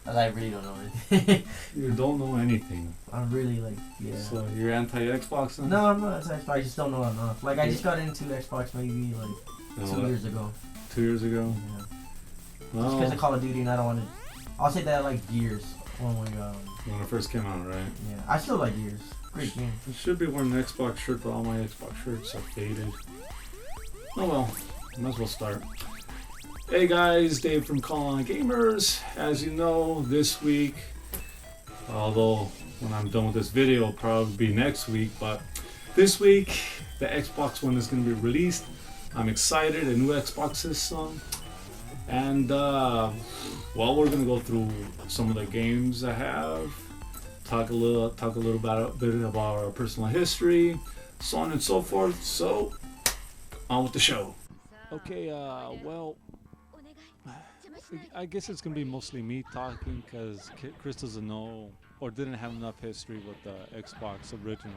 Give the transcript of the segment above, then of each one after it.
I really don't know anything. You don't know anything. I'm really like, yeah. So you're anti-Xbox then? No, I'm not anti-Xbox. I just don't know enough. Like, I just got into Xbox maybe like 2 years ago. 2 years ago? Yeah. Well, Just because of Call of Duty, and I don't want to. I'll say that I like Gears when it first came out, right? Yeah, I still like Gears. Great game. I should be wearing an Xbox shirt, but all my Xbox shirts are faded. Oh well, might as well start. Hey guys, Dave from Call On Gamers. As you know, this week, although when I'm done with this video, it'll probably be next week, but this week, the Xbox One is going to be released. I'm excited, a new Xbox system. And, well, we're going to go through some of the games I have, talk a little bit about our personal history, so on and so forth. So, on with the show. Okay, well, I guess it's going to be mostly me talking because Chris doesn't know or didn't have enough history with the Xbox original,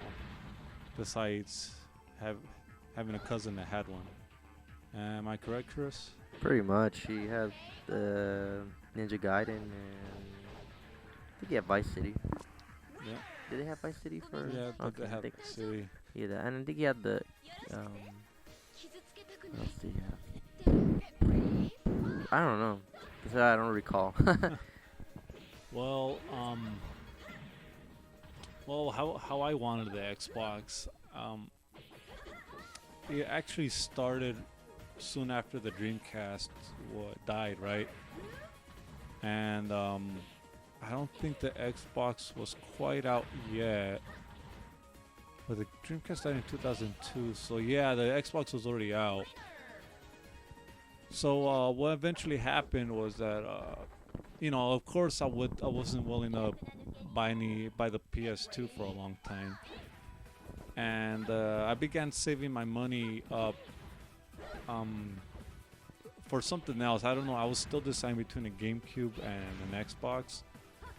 besides having a cousin that had one. Am I correct, Chris? Pretty much. He had Ninja Gaiden and I think he had Vice City. Yeah. Did they have Vice City for? Yeah, but they have City. Yeah, and I think he had the. What else did he have? I don't know. 'Cause I don't recall. Well, how I wanted the Xbox, it actually started soon after the Dreamcast died, right? And I don't think the Xbox was quite out yet. But the Dreamcast died in 2002, so yeah, the Xbox was already out. So what eventually happened was that, of course I wasn't willing to buy the PS2 for a long time, and I began saving my money up for something else. I don't know. I was still deciding between a GameCube and an Xbox.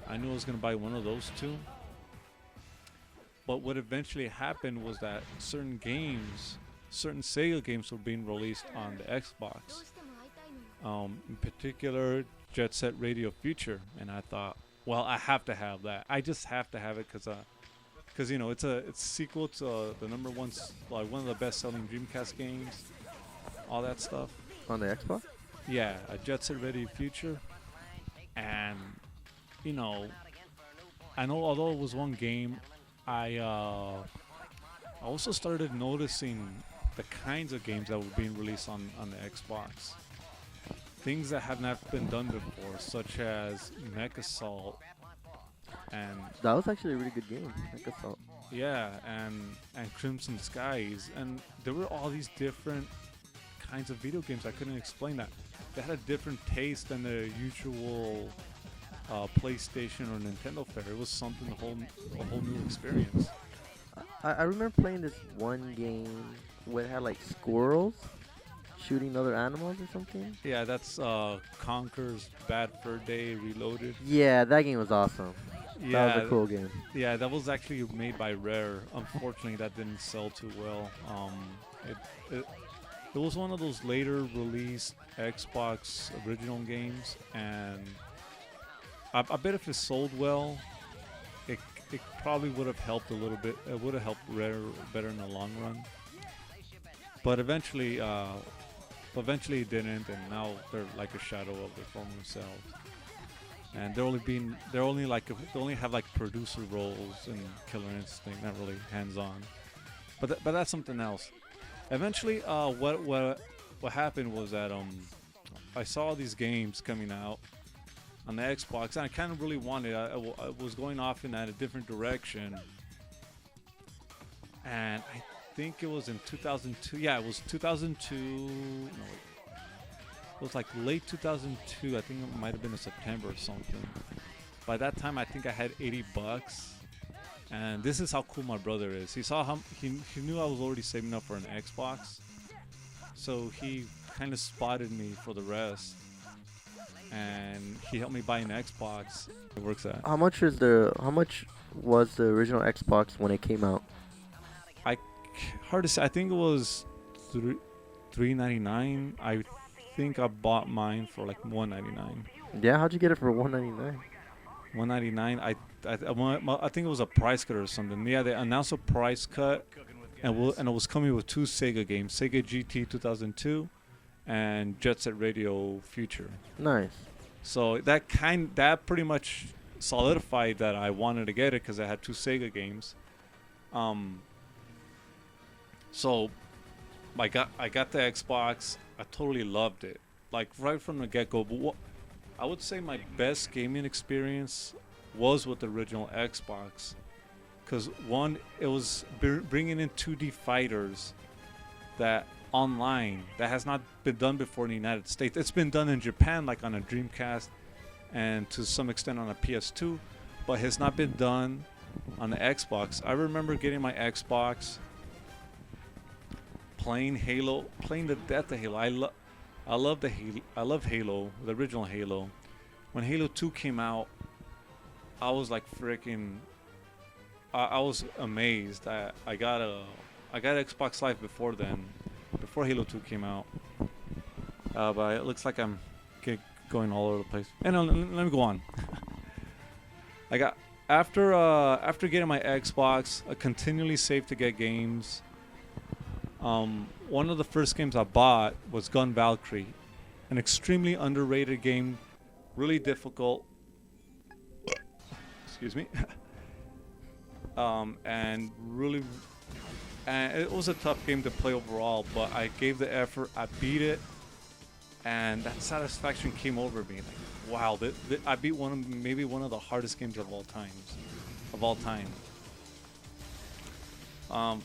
I knew I was gonna buy one of those two. But what eventually happened was that certain Sega games were being released on the Xbox. In particular, Jet Set Radio Future, and I thought, well, I have to have that. I just have to have it because it's a sequel to the number one, like one of the best-selling Dreamcast games, all that stuff. On the Xbox? Yeah, a Jet Set Radio Future, and I know although it was one game, I also started noticing the kinds of games that were being released on the Xbox. Things that have not been done before, such as Mech Assault, and that was actually a really good game, Mech Assault. Yeah, and Crimson Skies, and there were all these different kinds of video games. I couldn't explain that. They had a different taste than the usual PlayStation or Nintendo fare. It was something a whole new experience. I remember playing this one game where it had like squirrels shooting other animals or something. Yeah, that's Conker's Bad Fur Day Reloaded. Yeah, that game was awesome. Yeah, that was a cool game. Yeah, that was actually made by Rare. Unfortunately, that didn't sell too well. It was one of those later released Xbox original games, and I bet if it sold well, it probably would have helped a little bit. It would have helped Rare better in the long run. But eventually it didn't, and now they're like a shadow of their former selves. And they only have like producer roles in Killer Instinct, not really hands-on. But that's something else. Eventually, what happened was that I saw these games coming out on the Xbox, and I kind of really wanted. I was going off in a different direction, and I think it was in 2002. Yeah, it was 2002. No, it was like late 2002. I think it might have been in September or something. By that time, I think I had $80. And this is how cool my brother is. He saw he knew I was already saving up for an Xbox, so he kind of spotted me for the rest, and he helped me buy an Xbox. It works out. How much was the original Xbox when it came out? Hard to say. I think it was $3.99. I think I bought mine for like $1.99. Yeah, how'd you get it for $1.99? $199. I think it was a price cut or something. Yeah, they announced a price cut, and it was coming with 2 Sega games: Sega GT 2002 and Jet Set Radio Future. Nice. So that pretty much solidified that I wanted to get it because I had 2 Sega games. So I got the Xbox. I totally loved it, like right from the get-go. But I would say my best gaming experience was with the original Xbox, because one, it was bringing in 2D fighters that online that has not been done before in the United States. It's been done in Japan, like on a Dreamcast, and to some extent on a PS2, but has not been done on the Xbox. I remember getting my Xbox, playing Halo, playing the death of Halo. I love Halo, the original Halo. When Halo 2 came out, I was like freaking. I was amazed. I got Xbox Live before then, before Halo 2 came out. But it looks like I'm going all over the place. And let me go on. I got after getting my Xbox, I continually saved to get games. One of the first games I bought was Gun Valkyrie, an extremely underrated game, really difficult. Excuse me. And it was a tough game to play overall, but I gave the effort. I beat it, and that satisfaction came over me. Like, wow, I beat maybe one of the hardest games of all time.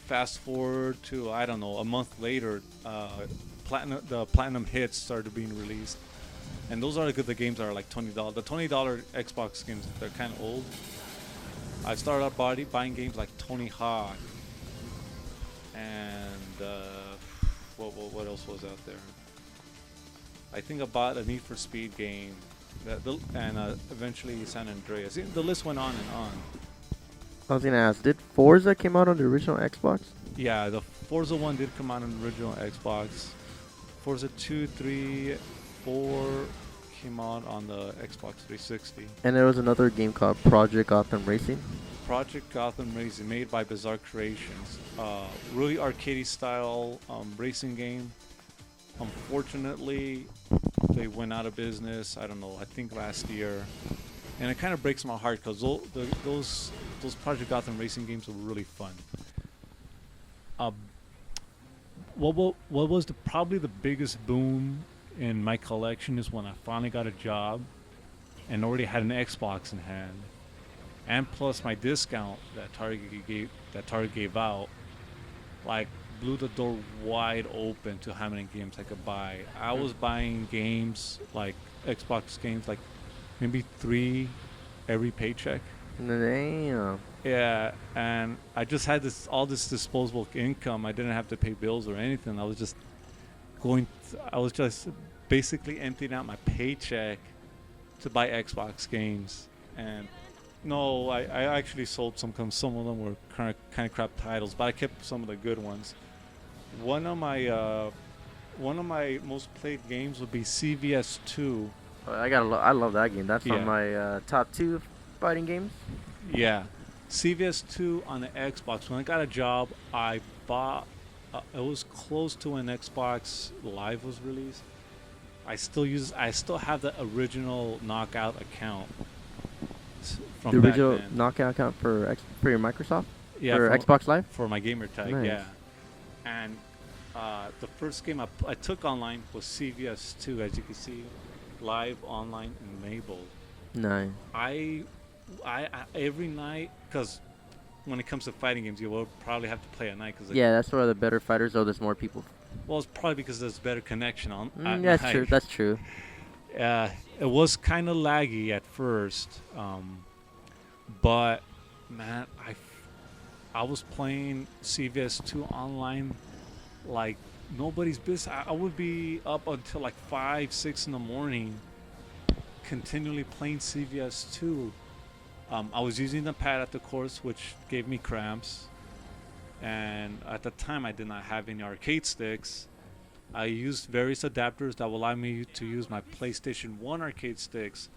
Fast forward to, I don't know, a month later, the Platinum Hits started being released, and those are the games that are like $20. The $20 Xbox games, they're kind of old. I started out buying games like Tony Hawk, and what else was out there? I think I bought a Need for Speed game, and eventually San Andreas. The list went on and on. I was gonna ask, did Forza came out on the original Xbox? Yeah, the Forza 1 did come out on the original Xbox. Forza 2, 3, 4 came out on the Xbox 360. And there was another game called Project Gotham Racing. Project Gotham Racing, made by Bizarre Creations. Really arcade style racing game. Unfortunately, they went out of business, I don't know, I think last year. And it kind of breaks my heart because those Project Gotham Racing games were really fun. What was probably the biggest boom in my collection is when I finally got a job and already had an Xbox in hand, and plus my discount that Target gave out, like, blew the door wide open to how many games I could buy. I was buying games, like Xbox games, like maybe 3 every paycheck. Damn. Yeah, and I just had all this disposable income. I didn't have to pay bills or anything. I was just basically emptying out my paycheck to buy Xbox games. And no, I actually sold some of them were kind of crap titles, but I kept some of the good ones. One of my most played games would be CVS 2. I love that game. That's on my top 2 fighting games. Yeah, CVS 2 on the Xbox. When I got a job, I bought. It was close to when Xbox Live was released. I still have the original Knockout account. From The original back then. Knockout account for your Microsoft. Yeah, for Xbox Live. For my gamer tag. Nice. Yeah, and the first game I took online was CVS 2, as you can see, live online enabled. Nice. I every night, because when it comes to fighting games, you will probably have to play at night. Yeah, that's where the better fighters, though, there's more people. Well, it's probably because there's better connection on. That's true. That's true. It was kind of laggy at first, but man, I was playing CVS 2 online like nobody's business. I would be up until like 5, 6 in the morning, continually playing CVS 2. I was using the pad at the course, which gave me cramps. And at the time, I did not have any arcade sticks. I used various adapters that will allow me to use my PlayStation 1 arcade sticks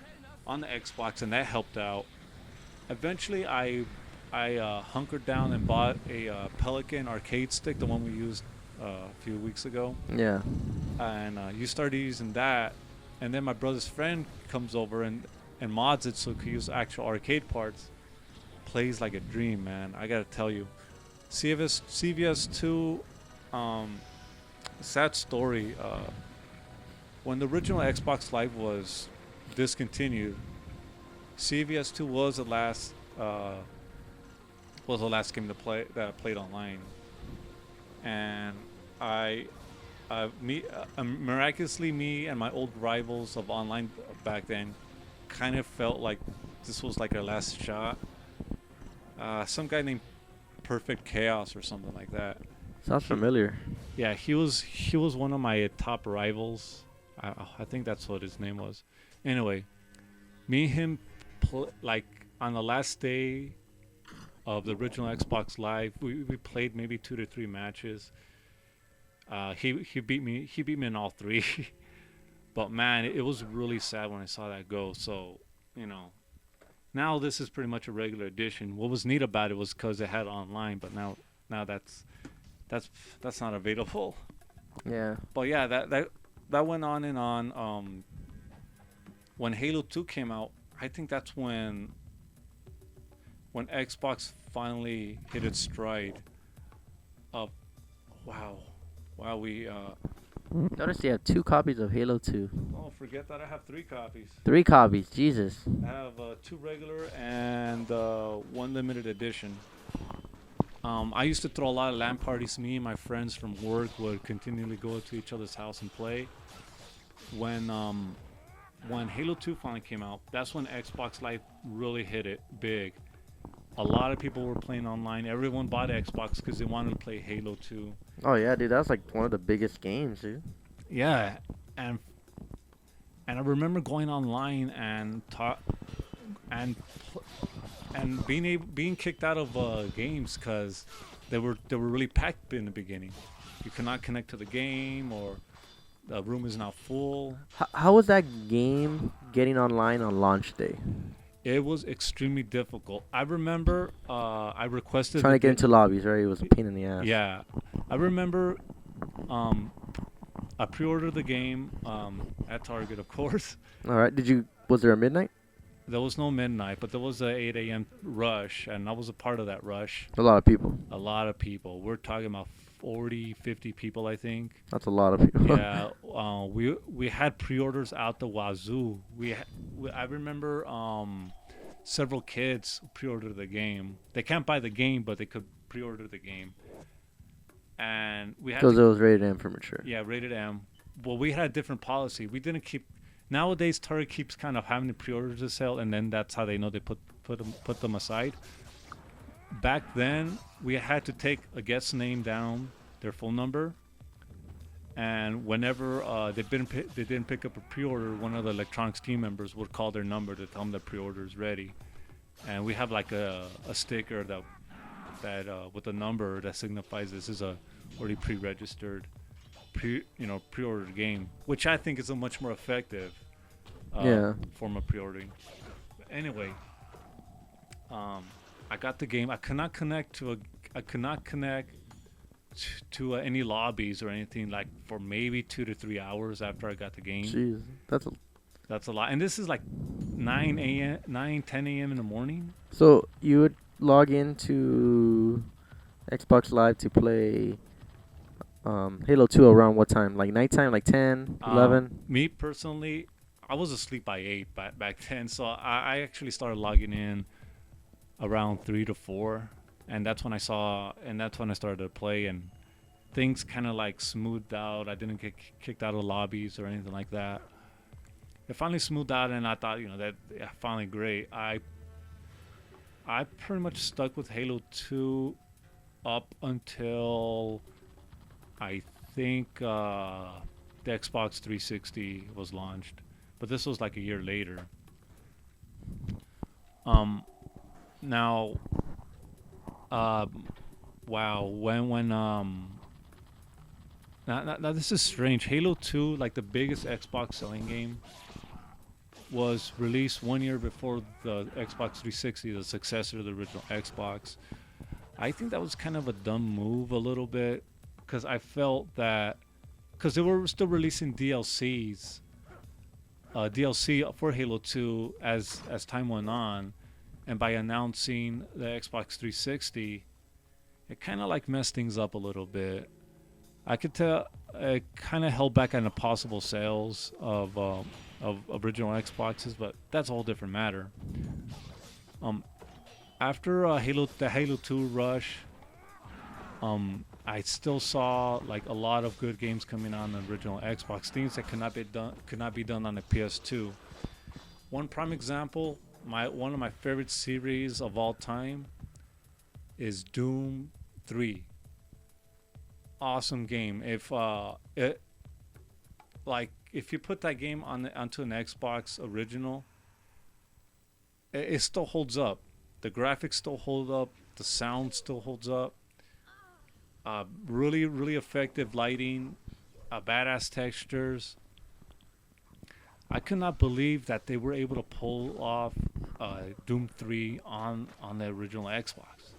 on the Xbox, and that helped out. Eventually, I hunkered down and bought a Pelican arcade stick, the one we used a few weeks ago, Yeah. and you started using that, and then my brother's friend comes over and mods it so he could use actual arcade parts. Plays like a dream, man. I gotta tell you, CVS2, sad story. When the original Xbox Live was discontinued, CVS2 was the last game to play that I played online, and miraculously, me and my old rivals of online back then, kind of felt like this was like our last shot. Some guy named Perfect Chaos or something like that. Sounds familiar. Yeah, he was one of my top rivals. I think that's what his name was. Anyway, me and him, like on the last day of the original Xbox Live, we played maybe 2 to 3 matches. He beat me. He beat me in all 3. But man, it was really sad when I saw that go. So, you know, now this is pretty much a regular edition. What was neat about it was because it had online, but now that's not available. Yeah. But yeah, that went on and on. When Halo 2 came out, I think that's when Xbox finally hit its stride. Wow, we Notice you have 2 copies of Halo 2. oh, forget that I have 3 copies. 3 copies. Jesus. I have 2 regular and 1 limited edition. I used to throw a lot of LAN parties. Me and my friends from work would continually go to each other's house and play. When Halo 2 finally came out, that's when Xbox Live really hit it big. A lot of people were playing online. Everyone bought Xbox because they wanted to play Halo 2. Oh yeah, dude, that was like one of the biggest games, dude. Yeah, and I remember going online and being kicked out of games because they were really packed in the beginning. You could not connect to the game, or the room is now full. How was that game getting online on launch day? It was extremely difficult. I remember I requested Trying to get into lobbies, right? It was a pain in the ass. Yeah, I remember I pre-ordered the game at Target, of course. All right. Was there a midnight? There was no midnight, but there was a 8 a.m. rush, and I was a part of that rush. A lot of people. A lot of people. We're talking about 40, 50 people, I think. That's a lot of people. Yeah, we had pre-orders out the wazoo. I remember several kids pre-ordered the game. They can't buy the game, but they could pre-order the game. And we had because it was rated M for mature. Yeah, rated M. Well, we had a different policy. We didn't keep. Nowadays, Target keeps kind of having the pre-orders to sell, and then that's how they know they put them aside. Back then, we had to take a guest's name down, their phone number, and whenever they didn't pick up a pre-order, one of the electronics team members would call their number to tell them the pre-order is ready. And we have like a sticker that with a number that signifies this is a already pre-registered, pre-ordered game, which I think is a much more effective form of pre-ordering. Anyway, I got the game. I could not connect to any lobbies or anything like for maybe 2 to 3 hours after I got the game. Jeez, that's a lot. And this is like 10 a.m. in the morning. So you would log into Xbox Live to play Halo 2 around what time? Like nighttime, like 10, 11? Me personally, I was asleep by 8 back then, so I actually started logging in around 3 to 4, and that's when I started to play, and things kind of like smoothed out. I didn't get kicked out of lobbies or anything like that. It finally smoothed out, and I thought, finally great. I pretty much stuck with Halo 2 up until I think the Xbox 360 was launched, but this was like a year later. Now, wow, when now this is strange. Halo 2, like the biggest Xbox selling game, was released 1 year before the Xbox 360, the successor to the original Xbox. I think that was kind of a dumb move a little bit, because I felt that because they were still releasing DLC for Halo 2 as time went on, and by announcing the Xbox 360, it kind of like messed things up a little bit. I could tell it kind of held back on the possible sales of original Xboxes, but that's a whole different matter. Um, After the Halo 2 rush, I still saw like a lot of good games coming on the original Xbox, things that could not be done on the PS2. One prime example, one of my favorite series of all time is Doom 3. Awesome game. If you put that game onto an Xbox original, it still holds up. The graphics still hold up. The sound still holds up. Really, really effective lighting. Badass textures. I could not believe that they were able to pull off Doom 3 on the original Xbox.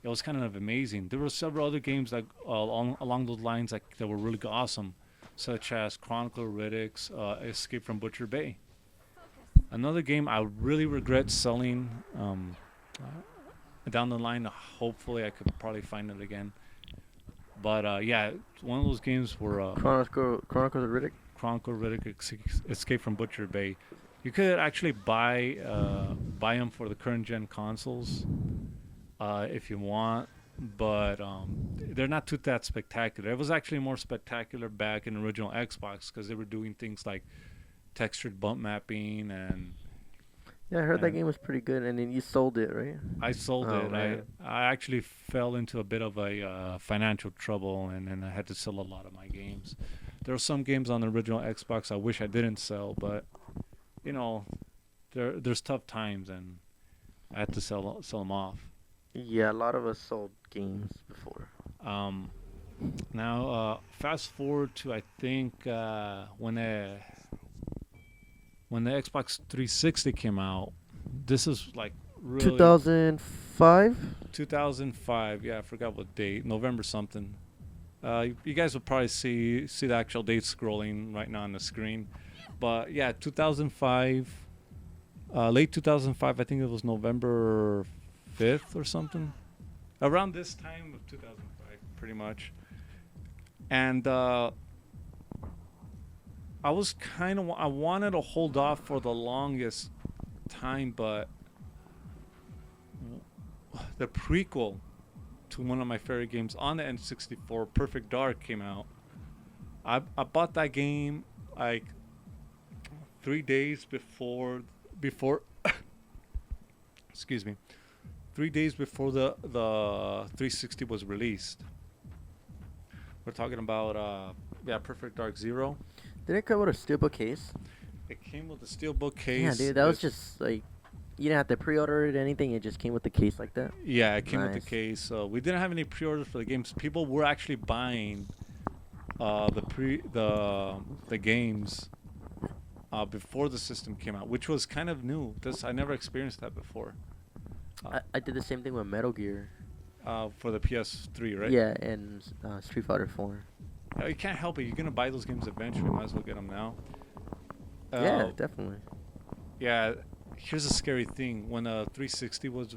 It was kind of amazing. There were several other games that along those lines that were really awesome, such as Chronicle Riddick's Escape from Butcher Bay. Another game I really regret selling down the line. Hopefully, I could probably find it again. But yeah, one of those games were Chronicle Riddick. Chronicle Riddick Escape from Butcher Bay. You could actually buy them for the current gen consoles if you want, but they're not too that spectacular. It was actually more spectacular back in the original Xbox because they were doing things like textured bump mapping and. Yeah, I heard that game was pretty good, and then you sold it, right? I sold it. Man. I actually fell into a bit of a financial trouble, and then I had to sell a lot of my games. There were some games on the original Xbox I wish I didn't sell, but you know, there's tough times, and I had to sell them off. Yeah, a lot of us sold games before. Now, fast forward to I think when the Xbox 360 came out. This is like really 2005. 2005. Yeah, I forgot what date. November something. You guys will probably see the actual date scrolling right now on the screen. But yeah, 2005. Late 2005. I think it was November 5th or something. Around this time of 2005, pretty much. And I wanted to hold off for the longest time, but the prequel to one of my favorite games on the N64, Perfect Dark, came out. I bought that game like 3 days before excuse me, 3 days before the 360 was released. We're talking about Perfect Dark Zero. Did it come with a steelbook case? It came with a steelbook case. Yeah, dude, that was just like you didn't have to pre-order it or anything. It just came with the case like that. Yeah, it came with Nice. the case. We didn't have any pre-orders for the games. People were actually buying the games before the system came out, which was kind of new. I never experienced that before. I did the same thing with Metal Gear. For the PS3, right? Yeah, and Street Fighter 4. You can't help it. You're gonna buy those games eventually. Might as well get them now. Yeah, definitely. Yeah. Here's a scary thing. When 360 was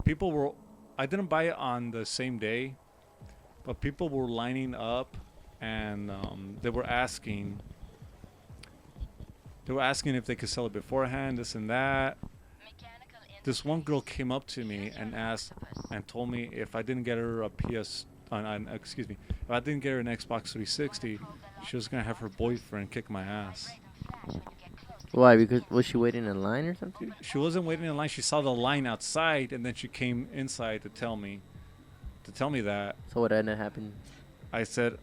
people were. I didn't buy it on the same day, but people were lining up, and they were asking. They were asking if they could sell it beforehand, this and that. This one girl came up to me and asked and told me if I didn't get her a excuse me, if I didn't get her an Xbox 360, she was gonna have her boyfriend kick my ass. Why? Because was she waiting in line or something? She wasn't waiting in line. She saw the line outside, and then she came inside to tell me that. So what ended up happening? I said,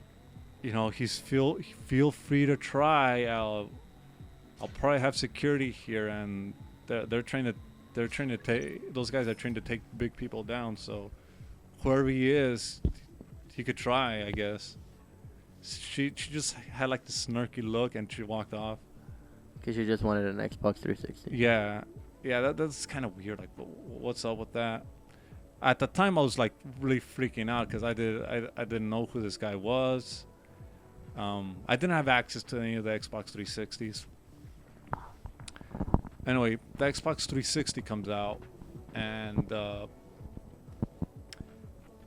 feel free to try. I'll probably have security here, and they're trying to take, those guys are trying to take big people down, so whoever he is, he could try, I guess. She just had like this snarky look, and she walked off. Because you just wanted an Xbox 360. Yeah, that's kind of weird. Like, what's up with that? At the time, I was like really freaking out because I didn't know who this guy was. I didn't have access to any of the Xbox 360s. Anyway, the Xbox 360 comes out, and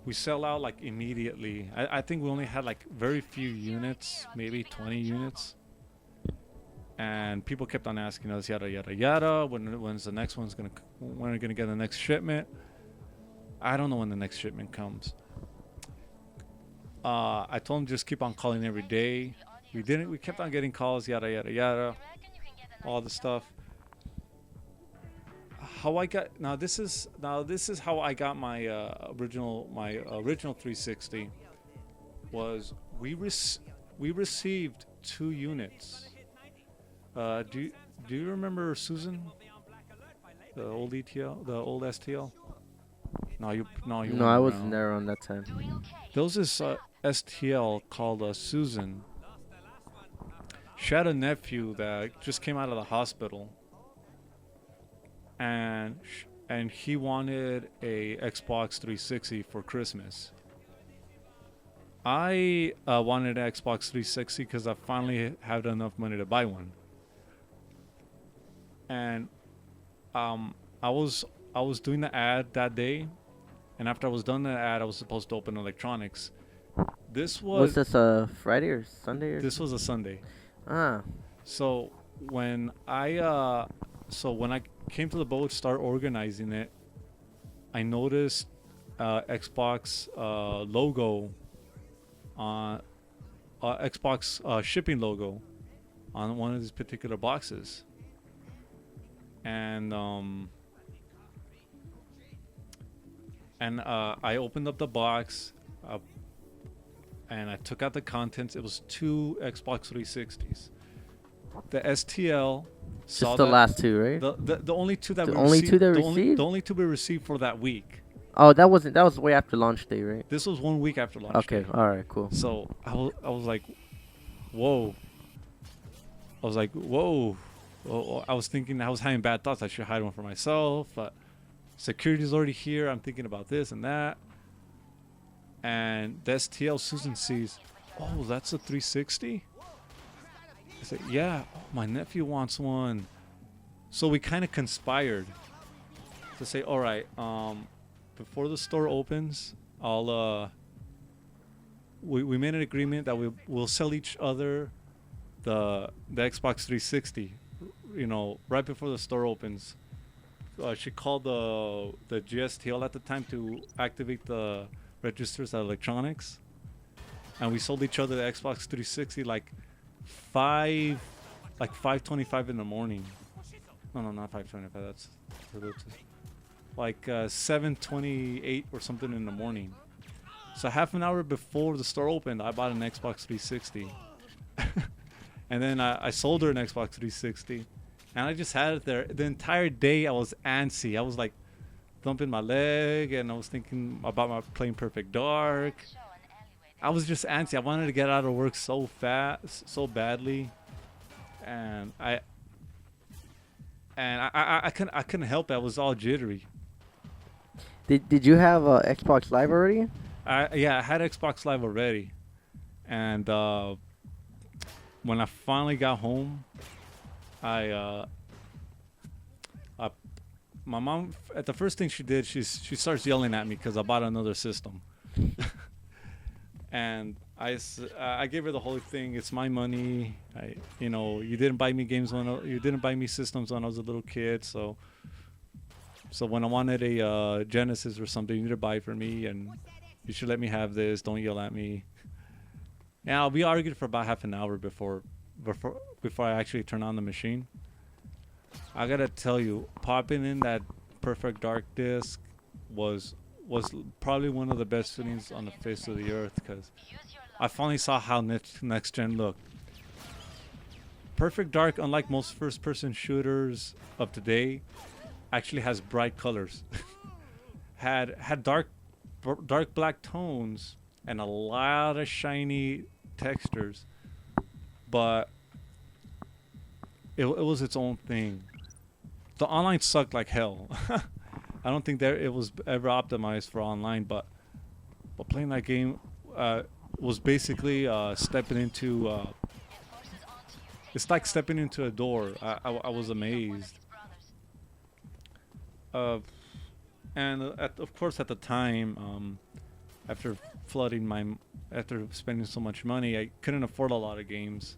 we sell out like immediately. I think we only had like very few units, maybe 20 units. And people kept on asking us, yada yada yada. When's the next one's gonna? When are we gonna get the next shipment? I don't know when the next shipment comes. I told them just keep on calling every day. We didn't. We kept on getting calls, yada yada yada, all the stuff. How I got this is how I got my original 360. Was we received 2 units. Do you remember Susan? The old ETL, the old STL? No, you No, weren't I wasn't around. there on that time. There was this STL called Susan. She had a nephew that just came out of the hospital, and he wanted a Xbox 360 for Christmas. I wanted an Xbox 360 because I finally had enough money to buy one. And I was doing the ad that day, and after I was done the ad, I was supposed to open electronics. Was Was this Friday or Sunday? Or this was a Sunday. Ah, So when I came to the boat, start organizing it, I noticed Xbox logo on Xbox shipping logo on one of these particular boxes. And I opened up the box, and I took out the contents. It was 2 Xbox 360s. The STL saw just the that last 2, right? the only 2 that The we only received, 2 that the received? only 2 we received for that week. Oh, that was way after launch day, right? This was 1 week after launch. Okay, day. all right, cool. So I was like, whoa. I was like, whoa. Oh, I was thinking, I was having bad thoughts. I should hide one for myself. Security's already here. I'm thinking about this and that. And the STL Susan sees, oh, that's a 360? I said, yeah, oh, my nephew wants one. So we kind of conspired to say, all right, before the store opens, we made an agreement that we'll sell each other the Xbox 360, right before the store opens. She called the GSTL at the time to activate the registers at electronics, and we sold each other the Xbox 360 like 5:25 in the morning. No, not 5:25. That's like 7:28 or something in the morning. So half an hour before the store opened, I bought an Xbox 360. And then I sold her an Xbox 360. And I just had it there. The entire day I was antsy. I was like thumping my leg, and I was thinking about my playing Perfect Dark. I was just antsy. I wanted to get out of work so fast, so badly. And I couldn't help it. I was all jittery. Did you have Xbox Live already? I had Xbox Live already. And when I finally got home, my mom, at the first thing she did, she starts yelling at me because I bought another system. And I gave her the whole thing. It's my money. You didn't buy me you didn't buy me systems when I was a little kid. So when I wanted a Genesis or something, you need to buy it for me, and you should let me have this. Don't yell at me. Now we argued for about half an hour before I actually turned on the machine. I gotta tell you, popping in that Perfect Dark disc was probably one of the best feelings on the face of the earth, because I finally saw how next gen looked. Perfect Dark, unlike most first-person shooters of today, actually has bright colors. had dark black tones and a lot of shiny textures, but it was its own thing. The online sucked like hell. I don't think it was ever optimized for online, but playing that game was basically stepping into. It's like stepping into a door. I was amazed. Uh, and of course at the time, after after spending so much money, I couldn't afford a lot of games.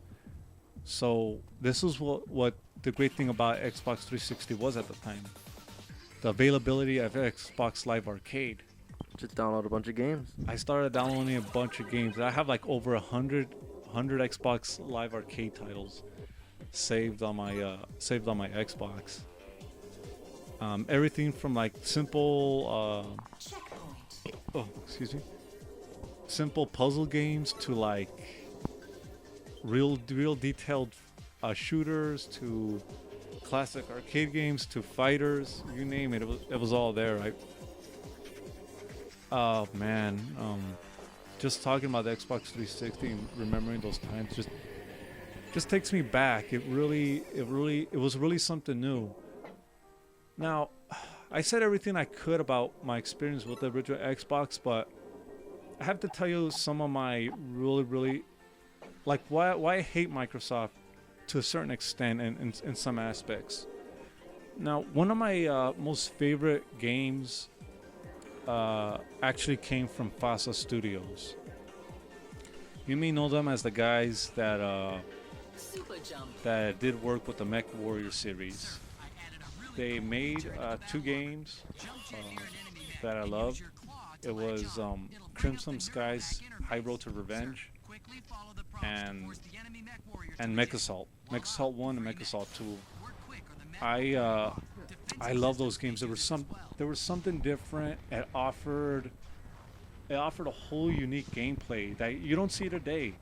So this is what the great thing about Xbox 360 was at the time. The availability of Xbox Live Arcade. Just download a bunch of games. I started downloading a bunch of games. I have like over 100 Xbox Live Arcade titles saved on my Xbox. Everything from like simple simple puzzle games to like real detailed shooters to classic arcade games to fighters, you name it. It was all there, right? Oh man, just talking about the Xbox 360 and remembering those times just takes me back. It was really something new. Now, I said everything I could about my experience with the original Xbox, but I have to tell you some of my really like why I hate Microsoft to a certain extent and in some aspects. Now, one of my most favorite games actually came from FASA Studios. You may know them as the guys that did work with the Mech Warrior series. They made 2 games that I loved. It was Crimson Skies High Road to Revenge and Mech Assault. Mech Assault 1 and Mech Assault 2. I love those games. There was something different. It offered a whole unique gameplay that you don't see today.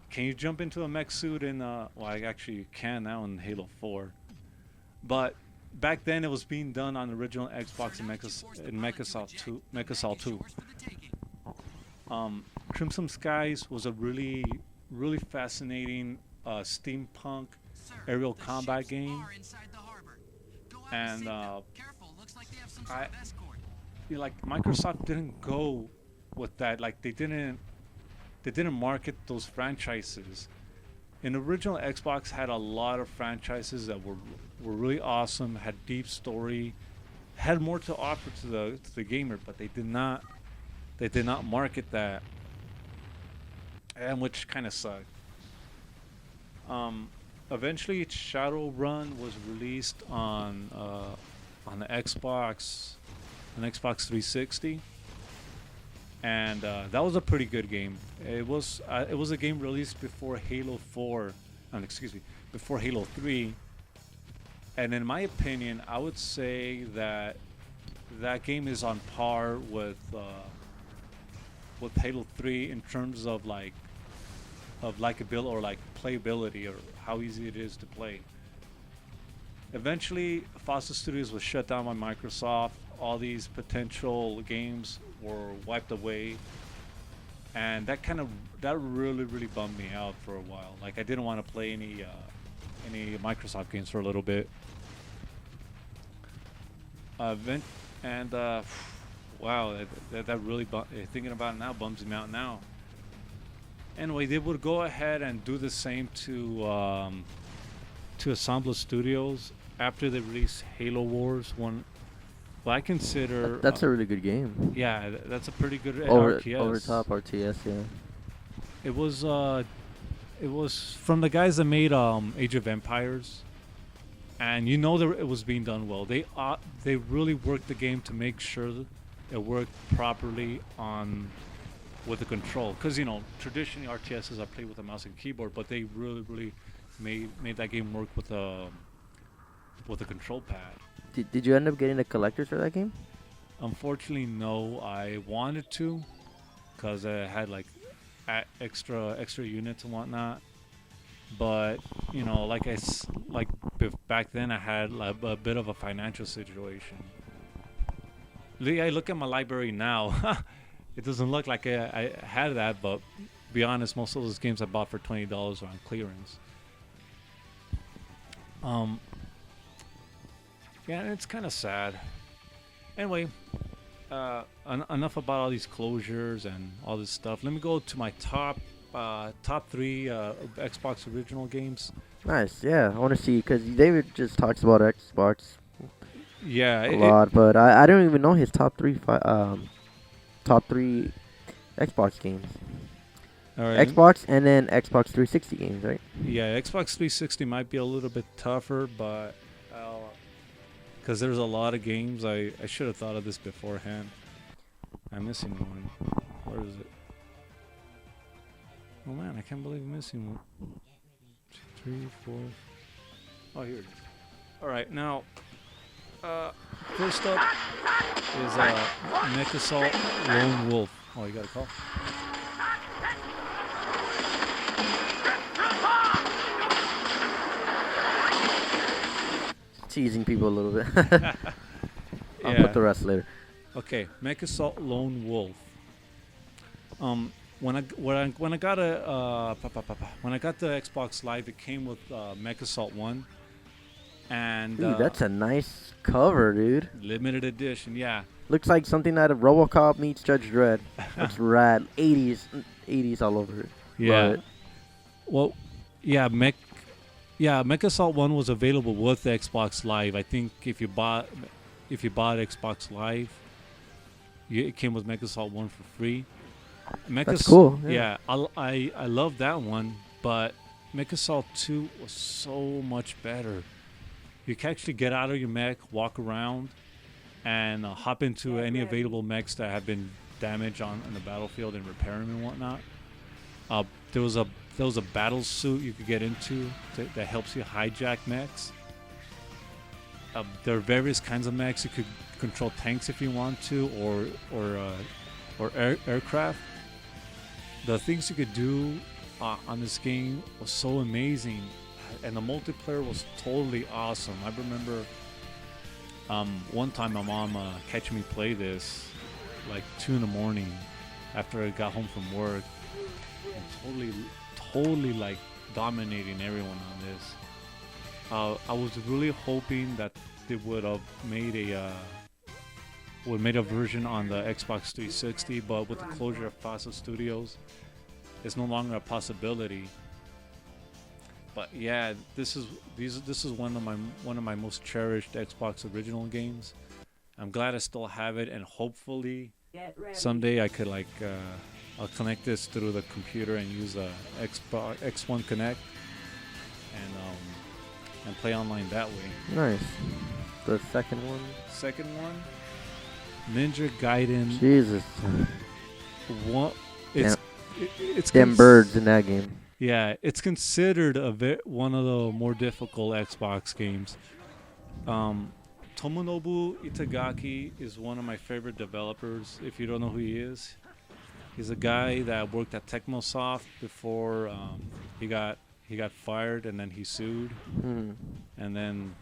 Can you jump into a mech suit in well, actually you can now in Halo 4. But back then it was being done on the original Xbox and Mech Assault 2. Crimson Skies was a really fascinating steampunk aerial combat game. And like Microsoft didn't go with that. Like they didn't market those franchises. And the original Xbox had a lot of franchises that were really awesome, had deep story, had more to offer to the gamer, but they did not market that, and which kind of sucked. Eventually, Shadowrun was released on the Xbox 360, and that was a pretty good game. It was a game released before Halo 4, before Halo 3, and in my opinion, I would say that game is on par with Halo 3 in terms of likability or like playability or how easy it is to play. Eventually, FASA Studios was shut down by Microsoft. All these potential games were wiped away, and that really bummed me out for a while. Like I didn't want to play any Microsoft games for a little bit. Wow, that really thinking about it now bums me out now. Anyway, they would go ahead and do the same to Ensemble Studios after they released Halo Wars. Well, I consider That's a really good game. yeah, that's a pretty good RTS. Over top RTS, yeah. It was from the guys that made Age of Empires, and you know that it was being done well. They really worked the game to make sure that it worked properly with the control, because traditionally RTSs are played with a mouse and keyboard, but they really made that game work with a control pad. Did you end up getting the collectors for that game? Unfortunately, no. I wanted to, because I had like extra units and whatnot. But back then I had like a bit of a financial situation. I look at my library now. It doesn't look like I had that, but be honest, most of those games I bought for $20 are on clearance. Um, yeah, and it's kind of sad. Anyway, enough about all these closures and all this stuff. Let me go to my top three Xbox original games. Nice. Yeah, I want to see because David just talks about Xbox Yeah, a lot, but I don't even know his top three Xbox games. all right. Xbox and then Xbox 360 games, right? Yeah, Xbox 360 might be a little bit tougher, but because there's a lot of games, I should have thought of this beforehand. I'm missing one. Where is it? Oh man, I can't believe I'm missing one. 2, 3, 4. Oh, here it is. All right, now, first up is Mech Assault Lone Wolf. Oh, you got a call? Teasing people a little bit. I'll put the rest later. Okay, Mech Assault Lone Wolf. When I got the Xbox Live, it came with Mech Assault 1, and Dude, that's a nice cover, dude. limited edition. Yeah, Looks like something out of RoboCop meets Judge Dredd. Looks rad. 80s all over it. yeah. Love it. Well, yeah, Mech Assault 1 was available with the Xbox Live. I think if you bought Xbox Live, it came with Mech Assault 1 for free. That's cool. Yeah, I love that one, but Mech Assault 2 was so much better. You can actually get out of your mech, walk around, and hop into any available mechs that have been damaged on the battlefield and repair them and whatnot. There was a battle suit you could get into that helps you hijack mechs. There are various kinds of mechs. You could control tanks if you want to, or aircraft. The things you could do on this game was so amazing, and the multiplayer was totally awesome. I remember one time my mom catching me play this like 2 in the morning after I got home from work, and totally like dominating everyone on this. I was really hoping that they would have made a version on the Xbox 360, but with the closure of Fasa Studios, it's no longer a possibility. But yeah, this is one of my most cherished Xbox original games. I'm glad I still have it, and hopefully someday I could I'll connect this through the computer and use a Xbox X1 Connect and play online that way. Nice. The second one. Second one, Ninja Gaiden. Jesus. What? It's Them birds in that game. Yeah, it's considered one of the more difficult Xbox games. Tomonobu Itagaki is one of my favorite developers. If you don't know who he is, he's a guy that worked at Tecmosoft before he got fired, and then he sued, and then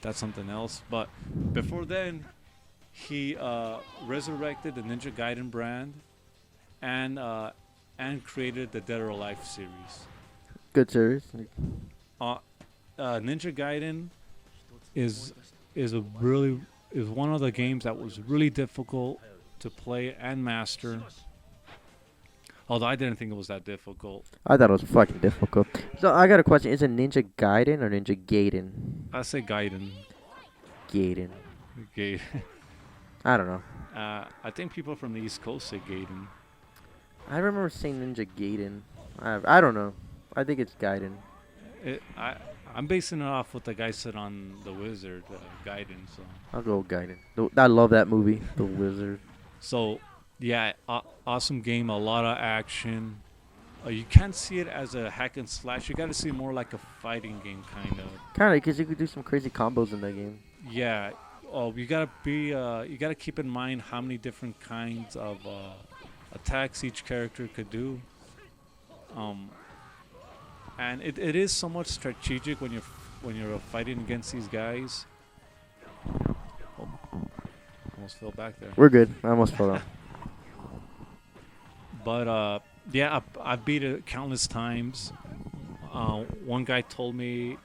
that's something else. But before then, he resurrected the Ninja Gaiden brand, and created the Dead or Alive series. Good series. Ninja Gaiden is one of the games that was really difficult to play and master. Although I didn't think it was that difficult. I thought it was fucking difficult. So I got a question. Is it Ninja Gaiden or Ninja Gaiden? I say Gaiden. Gaiden. Gaiden. I don't know. I think people from the East Coast say Gaiden. I remember saying Ninja Gaiden. I don't know. I think it's Gaiden. I'm basing it off what the guy said on The Wizard, Gaiden. So I'll go Gaiden. I love that movie, The Wizard. So, yeah, awesome game. A lot of action. You can't see it as a hack and slash. You got to see it more like a fighting game, kind of. Kind of, because you could do some crazy combos in that game. Yeah. You gotta keep in mind how many different kinds of attacks each character could do. And it is somewhat strategic when you're fighting against these guys. Oh, almost fell back there. We're good. I almost fell off. But yeah, I beat it countless times. One guy told me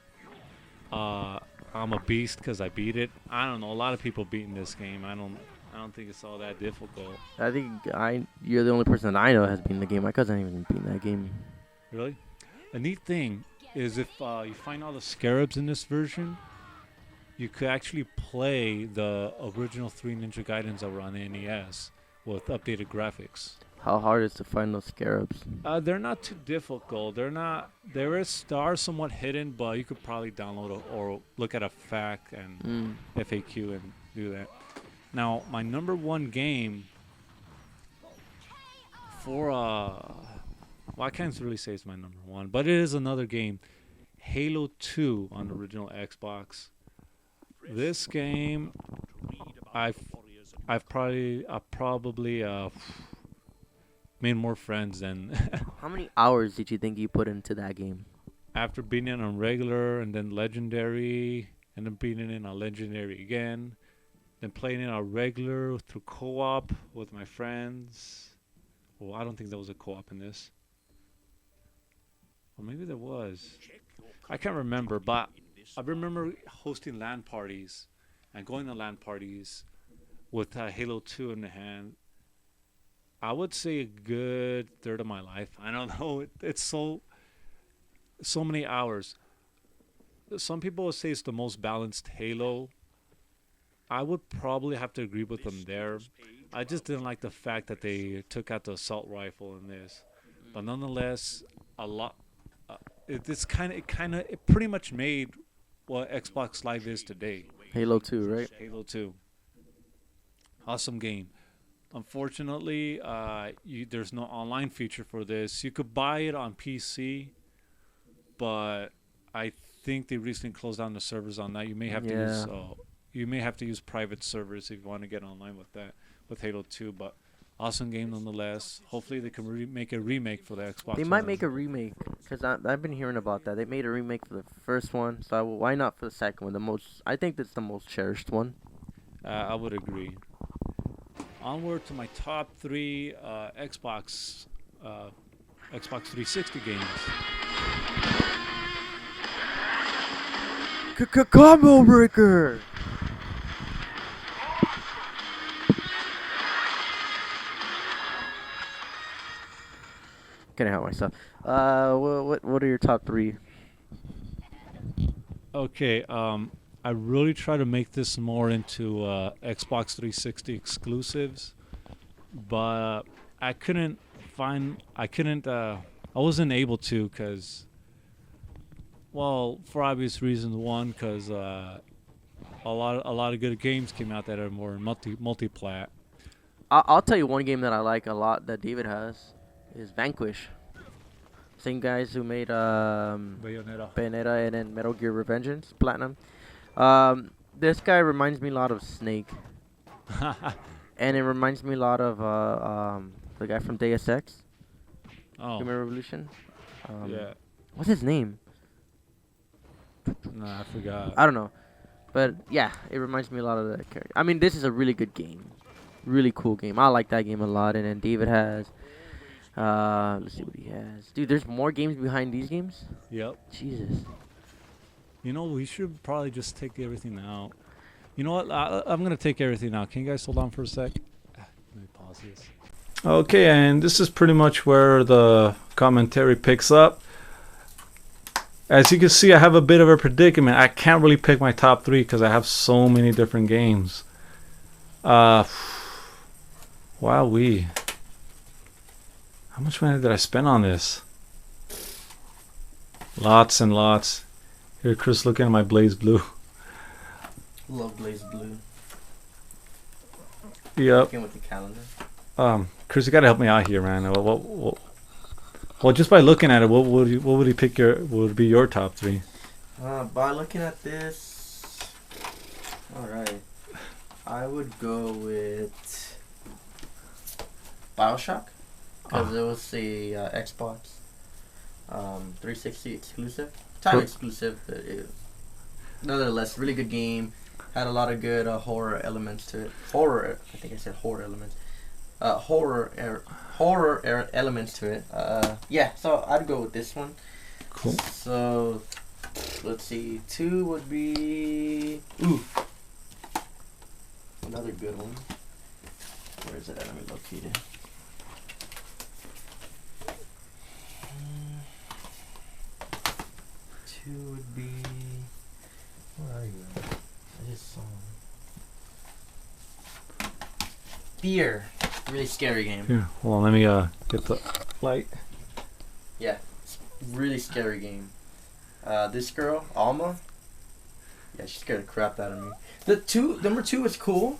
I'm a beast because I beat it. I don't know. A lot of people beating this game. I don't think it's all that difficult. I think you're the only person that I know has beaten the game. My cousin hasn't even beaten that game. Really? A neat thing is if you find all the scarabs in this version, you could actually play the original 3 Ninja Gaidens that were on the NES with updated graphics. How hard is to find those scarabs? They're not too difficult. They're not. They are somewhat hidden, but you could probably download or look at a FAQ and FAQ and do that. Now, my number one game for well, I can't really say it's my number one, but it is another game, Halo 2 on the original Xbox. This game, I've probably made more friends than How many hours did you think you put into that game? after beating it on regular and then legendary and then beating it on legendary again, then playing it on regular through co-op with my friends. Well, I don't think there was a co-op in this. Or maybe there was. I can't remember, but I remember hosting LAN parties and going to LAN parties with Halo 2 in the hand. I would say a good third of my life. I don't know. It's so many hours. Some people would say it's the most balanced Halo. I would probably have to agree with them there. I just didn't like the fact that they took out the assault rifle in this, but nonetheless, a lot. It pretty much made what Xbox Live is today. Halo 2, right? Halo 2. Awesome game. Unfortunately, there's no online feature for this. You could buy it on PC, but I think they recently closed down the servers on that. You may have to use private servers if you want to get online with that with Halo 2. But awesome game nonetheless. Hopefully they can make a remake for the Xbox. They might make a remake because I've been hearing about that. They made a remake for the first one, so why not for the second one? I think that's the most cherished one. I would agree. Onward to my top 3 Xbox 360 games. Combo breaker. Can't help myself. What are your top 3? Okay, I really try to make this more into Xbox 360 exclusives, but I wasn't able to because, well, for obvious reasons. One, because a lot of good games came out that are more multi-plat. I'll tell you one game that I like a lot that David has is Vanquish. Same guys who made Bayonetta and then Metal Gear Revengeance Platinum. This guy reminds me a lot of Snake, and it reminds me a lot of the guy from Deus Ex. Oh, Human Revolution. yeah. What's his name? No, I forgot. I don't know, but yeah, it reminds me a lot of that character. I mean, this is a really good game, really cool game. I like that game a lot. And then David has, let's see what he has. Dude, there's more games behind these games. Yep. Jesus. You know, we should probably just take everything out. You know what? I'm going to take everything out. Can you guys hold on for a sec? Let me pause this. Okay, and this is pretty much where the commentary picks up. As you can see, I have a bit of a predicament. I can't really pick my top 3 because I have so many different games. Wowee. How much money did I spend on this? Lots and lots. Here, Chris, looking at my Blaze Blue. Love Blaze Blue. Yep. Again with the calendar. Chris, you gotta help me out here, man. Well, just by looking at it, what would you pick? What would be your top 3? By looking at this, all right, I would go with BioShock because it was the Xbox 360 exclusive, exclusive, but nonetheless, really good game. Had a lot of good horror elements to it. I think I said horror elements. Horror elements to it. Yeah, so I'd go with this one. Cool. So Let's see. 2 would be... Ooh. Another good one. Where is it at? Let me locate it. Two would be... Where are you? I just saw him. Fear. Really scary game. Here, hold on. Let me get the light. Yeah. Really scary game. This girl, Alma. Yeah, she scared the crap out of me. Number 2 was cool.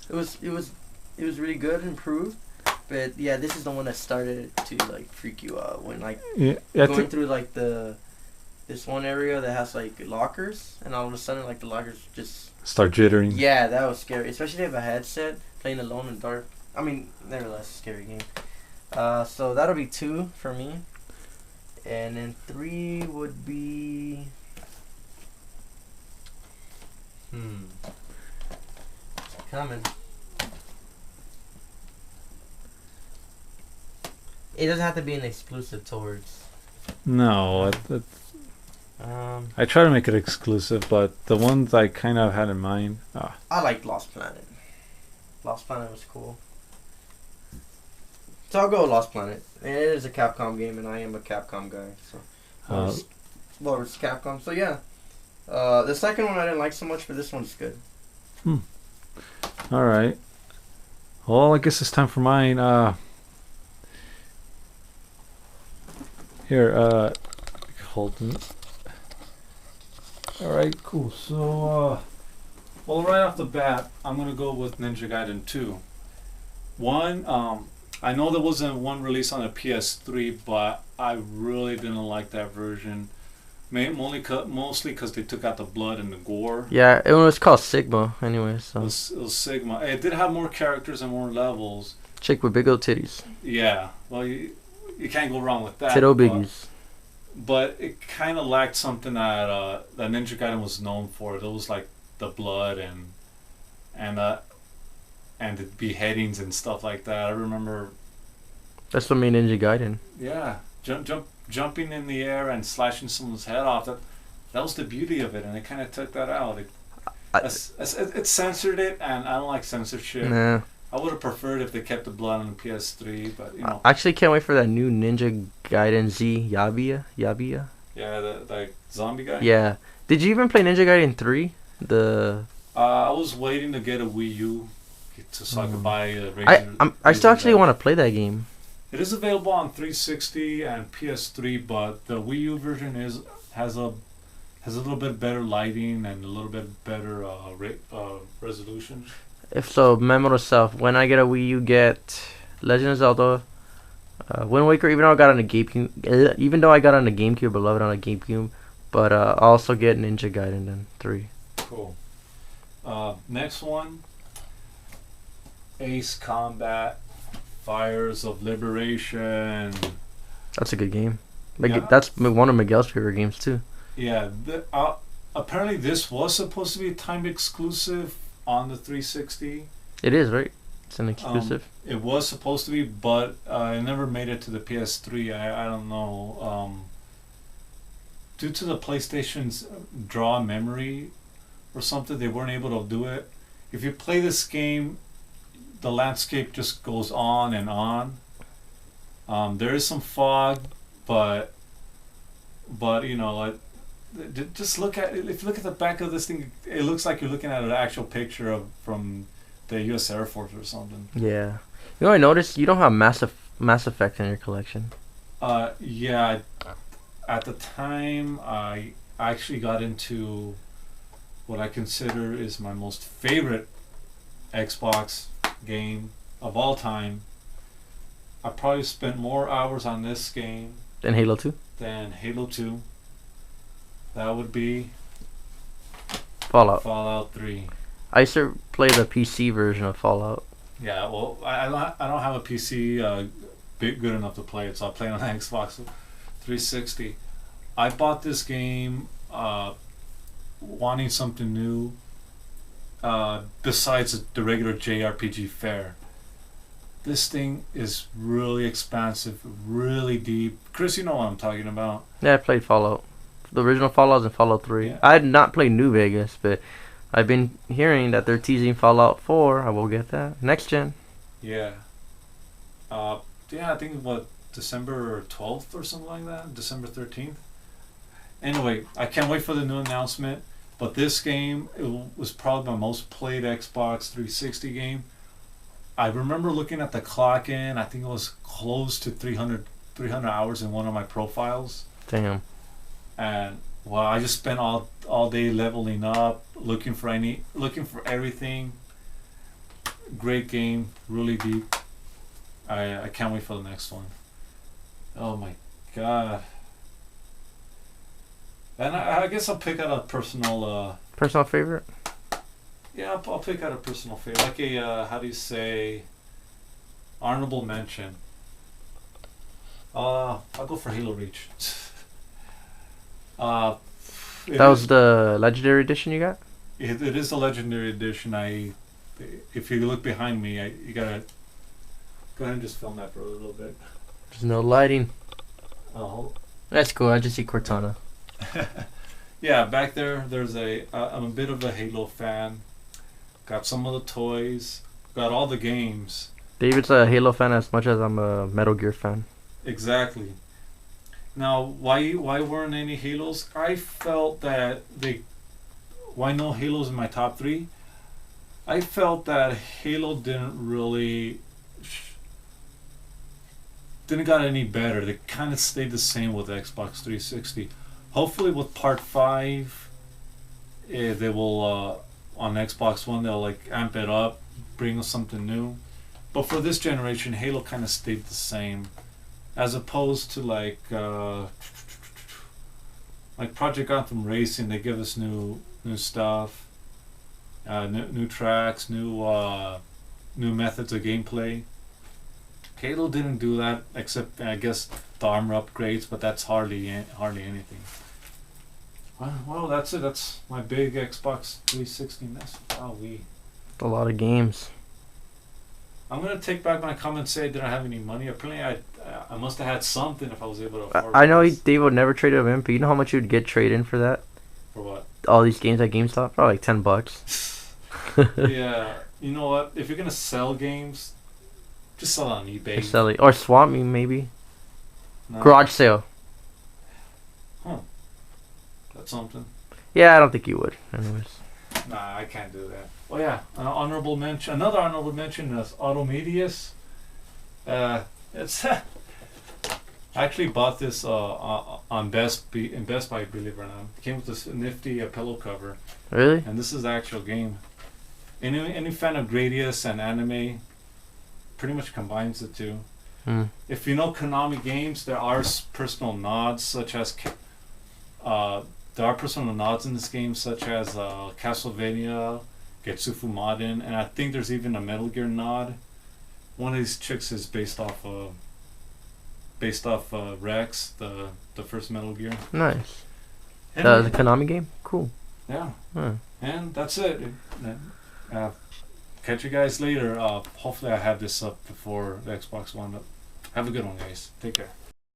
It was really good, improved. But yeah, this is the one that started to like freak you out when like going through like this one area that has like lockers, and all of a sudden like the lockers just start jittering. Yeah, that was scary, especially if you have a headset playing alone in the dark. I mean, nevertheless, scary game. So that'll be 2 for me. And then 3 would be... Coming. It doesn't have to be an exclusive towards... No, I try to make it exclusive, but the ones I kind of had in mind... I like Lost Planet. Lost Planet was cool. So I'll go with Lost Planet. It is a Capcom game, and I am a Capcom guy. So, well, it's Capcom. So yeah, the second one I didn't like so much, but this one's good. All right. Well, I guess it's time for mine. Here, hold it. All right, cool. So, well, right off the bat, I'm gonna go with Ninja Gaiden 2. One, I know there wasn't one release on the PS3, but I really didn't like that version. Mostly because they took out the blood and the gore. Yeah, it was called Sigma anyway. So it was Sigma. It did have more characters and more levels. Chick with big old titties. Yeah, well, you can't go wrong with that. Tittle biggies. But it kind of lacked something that Ninja Gaiden was known for. There was like the blood and the beheadings and stuff like that. I remember. That's what made Ninja Gaiden. Yeah, jumping in the air and slashing someone's head off. That was the beauty of it, and it kind of took that out. It censored it, and I don't like censorship. Nah. I would have preferred if they kept the blood on the PS3, but you know. I actually can't wait for that new Ninja Gaiden Z Yabia. Yeah, the zombie guy. Yeah. Did you even play Ninja Gaiden 3? I was waiting to get a Wii U so I could buy a I still actually want to play that game. It is available on 360 and PS3, but the Wii U version has a little bit better lighting and a little bit better resolution. If so, memo to self: when I get a Wii U, get Legend of Zelda, Wind Waker. Even though I got on a GameCube, I love it on a GameCube. But I'll also get Ninja Gaiden then 3. Cool. Next one, Ace Combat Fires of Liberation. That's a good game. That's one of Miguel's favorite games too. Yeah. Apparently this was supposed to be a timed exclusive on the 360. It is, right? It's an exclusive. It was supposed to be, but it never made it to the PS3. I don't know. Due to the PlayStation's draw memory or something, they weren't able to do it. If you play this game, the landscape just goes on and on. There is some fog, but you know, like, just look at it. If you look at the back of this thing, it looks like you're looking at an actual picture from the U.S. Air Force or something. Yeah. You know, I noticed you don't have Mass Effect in your collection. Yeah. At the time, I actually got into what I consider is my most favorite Xbox game of all time. I probably spent more hours on this game than Halo 2. That would be Fallout 3. I used to play the PC version of Fallout. Yeah, well, I don't have a PC good enough to play it, so I play it on Xbox 360. I bought this game wanting something new besides the regular JRPG fare. This thing is really expansive, really deep. Chris, you know what I'm talking about. Yeah, I played Fallout the original Fallout's in Fallout 3. Yeah. I had not played New Vegas, but I've been hearing that they're teasing Fallout 4. I will get that next gen. Yeah. I think December 12th or something like that. December 13th. Anyway, I can't wait for the new announcement. But this game, it was probably my most played Xbox 360 game. I remember looking at the clock in. I think it was close to 300 hours in one of my profiles. Damn. And well, I just spent all day leveling up, looking for everything. Great game, really deep. I can't wait for the next one. Oh my god. And I guess I'll pick out a personal favorite. Yeah, I'll pick out a personal favorite, like a how do you say, honorable mention. I'll go for Halo Reach. That was the legendary edition you got? It is the legendary edition. If you look behind me, you gotta go ahead and just film that for a little bit. There's no lighting. Oh. That's cool. I just see Cortana. Yeah, back there. I'm a bit of a Halo fan. Got some of the toys. Got all the games. David's a Halo fan as much as I'm a Metal Gear fan. Exactly. Now, why weren't any Halos? I felt that why no Halos in my top 3? I felt that Halo didn't got any better. They kind of stayed the same with Xbox 360. Hopefully with part 5, they will on Xbox One they'll like amp it up, bring us something new. But for this generation, Halo kind of stayed the same, as opposed to like Project Gotham Racing. They give us new stuff, new tracks, new methods of gameplay. Halo didn't do that, except I guess the armor upgrades, but that's hardly anything. Well, that's it. That's my big Xbox 360 mess. A lot of games. I'm gonna take back my comment and say I didn't have any money. Apparently, I must have had something if I was able to afford I know this. Dave would never trade him in, but you know how much you'd get trade in for that? For what? All these games at GameStop? Probably like $10. Yeah, you know what? If you're gonna sell games, just sell it on eBay. Just sell it. Or swap me, maybe. No. Garage sale. Huh. That's something. Yeah, I don't think you would. Anyways. Nah, I can't do that. Oh yeah, another honorable mention is Automedius. It's I actually bought this on Best Buy, believe it or not. It came with this nifty pillow cover. Really? And this is the actual game. Any fan of Gradius and anime pretty much combines the two. If you know Konami games, there are personal nods such as there are personal nods in this game, such as Castlevania, Getsufu Modern, and I think there's even a Metal Gear nod. One of these chicks is based off Rex, the first Metal Gear. Nice. And the Konami game? Cool. Yeah. Huh. And that's it. Catch you guys later. Hopefully I have this up before the Xbox One. Have a good one, guys. Take care.